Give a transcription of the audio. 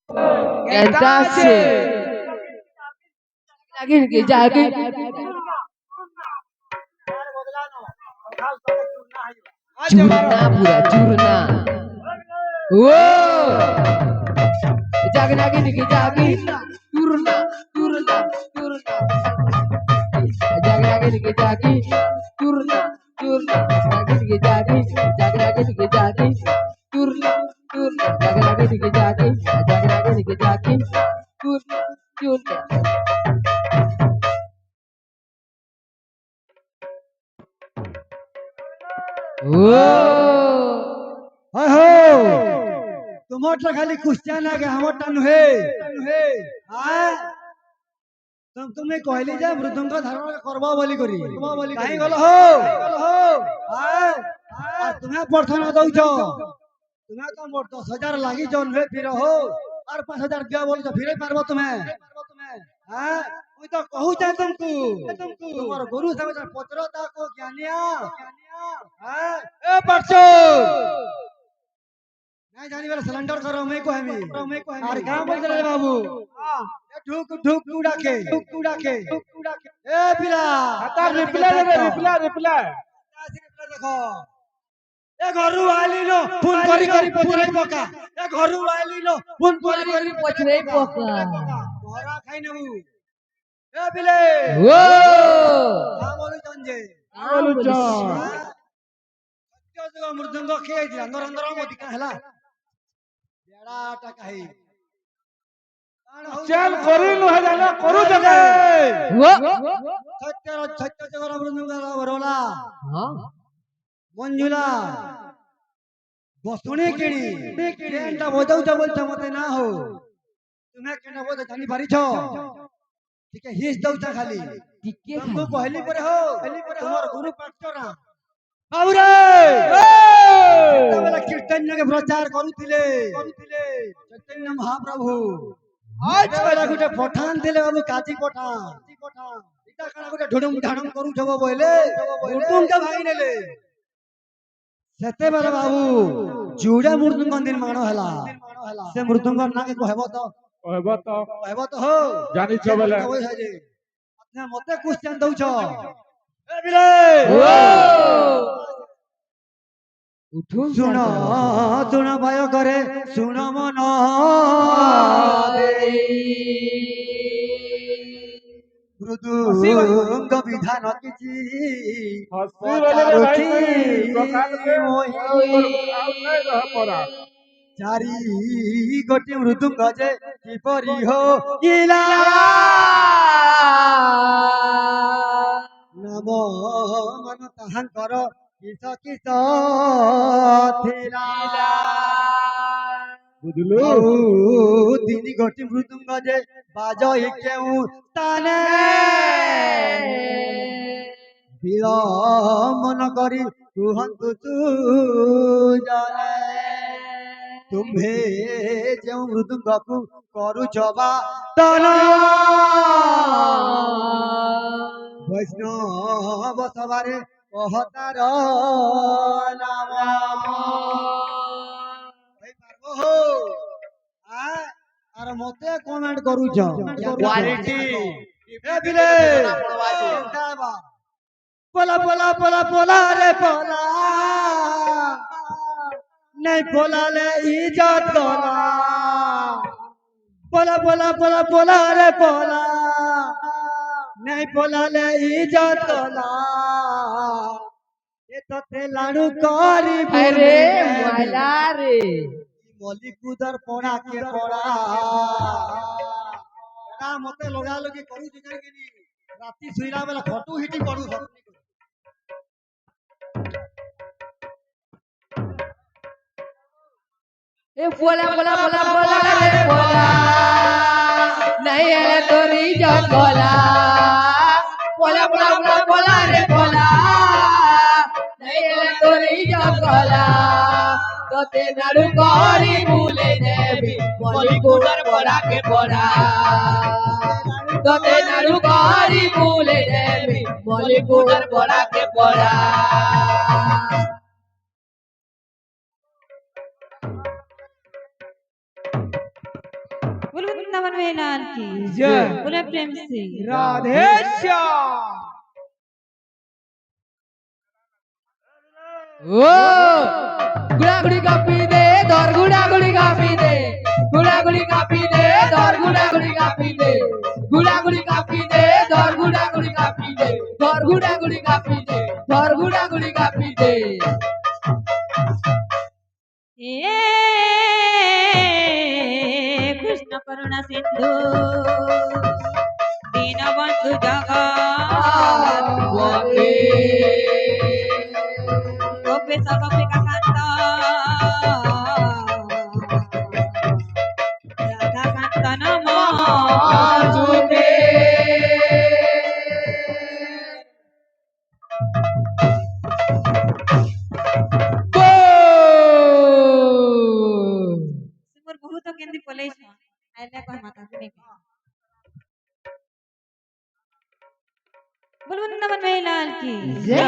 কেনটা আছে লাগে কি জাগে চূর্ণা পুরা চূর্ণা ও জাগে লাগে কি জাগে চূর্ণা চূর্ণা চূর্ণা জাগে লাগে কি জাগে চূর্ণা চূর্ণা লাগে কি জাগে জাগে লাগে কি জাগে চূর্ণা চূর্ণা জাগে লাগে কি জাগে জাগে লাগে কি জাগে চূর্ণা চূর্ণা হয় হো তোমারটা খালি কুস্তিয়া না গে আমারটা নুহে তুমি কহিলি যে মৃদঙ্গ ধারণ করবা বলি করি কাহি গল হো তুমি প্রার্থনা দৌছ তুমি তো মোট 10,000 লাগিছ নুহে ফির হো আর 5,000 দিয়া বলছ ফিরে পারবো তুমি হ্যাঁ মুই তো কহুছে তুমকু তোমার গুরু সাহেব পত্র তাকো জ্ঞানিয়া হ্যাঁ এ পারছো नहीं जानी वाला सिलेंडर करो मैं को हमी और कहां बोल रहे बाबू ए ढुक ढुक कूड़ा के ए पिला आता रिप्लाई रिप्लाई देखो ए घरु आली नो फोन करी करी पचराई पका ए घरु आली नो फोन करी करी पछरे पका घरा खाई नबू ए पिले ओ हां बोलु चंजे बोलु च सत्य जगह मृदंग के अंदर अंदर मोदी का हला बेड़ाटा कही चल करी नु है जाना करू जगे सत्य जगह मृदंग बरोला हां मंजुला बसुनी किणी केनटा बजाउछ बोलछ मते ना हो तुम्हें केना बजाउ जानी पारी छ ठीक है हिस दउछ खाली टिके तुमको कहली पर हो तुम्हार गुरु पाक्चरा बाबू रे बेला कीर्तन के प्रचार करूथिले चैतन्य महाप्रभु आज बेला गुटे पठान थिले बाबू काजी पठान इटा कणा गुटे ढुडुम ढाडुम करू छबो बोले उटुम के भाई नेले सेते बेला बाबू जुड़े मृदुंग निर्माण हला से मृदुंग ना के कहबो तो हो जानी छ बेला अपने मते क्वेश्चन दउ छ ए बिले उठो सुनो सुनो भय करे सुनो मन मृदुंग विधान किछि हसी वाले रे भाई सकाल के आउ नहीं रह पड़ा चारी गोटी मृदुंग जे किपरि हो इला नाम मन ताहांकर किस किस थिला बुझलु तीन गोटी मृदुंग जे बाजई केउ ताने विलमन करी कुहंतु तू जाने तुम्हें जो मृदुंग को करू जबा तना वैष्णव सवारे कहतार नाम भाई पारबो हो आर मते कमेंट करू छ क्वालिटी ए बिले पोला पोला पोला पोला रे पोला नहीं पोला ले इज्जत गला पोला पोला पोला पोला रे पोला नहीं पोला ले इज्जत गला ये तो ते लाडू करी अरे वाला रे मली कुदर पोड़ा के पोड़ा ना मते लगा लगी करू जगह के नी राती सुइला बेला फोटो हिटी पडू सब ए बोला बोला बोला बोला रे बोला नहीं है तोरी जगला बोला बोला बोला बोला रे बोला नहीं है तोरी जगला तो ते नाडू करी भूले देवी बोली गुडर बोला के बोला तो ते नाडू करी भूले देवी बोली गुडर बोला के बोला वृंदावन में लाल की जय। बोले प्रेम से राधे श्याम। ও গুড়াগুড়ি কাপি দে ধর গুড়াগুড়ি কাপি দে গুড়াগুড়ি কাপি দে ধর গুড়াগুড়ি কাপি দে গুড়াগুড়ি কাপি দে ধর গুড়াগুড়ি কাপি দে ধর গুড়াগুড়ি কাপি দে ধর গুড়াগুড়ি কাপি দে ए कृष्ण करुणा सिंधु दीनबंधु जगत বন্দে गोपेश गोपिका कांत राधा कांत আজুতে सिमर बहुत केंदी पलेश आइले कह माता सुने बोल वृंदावन में लाल की जय।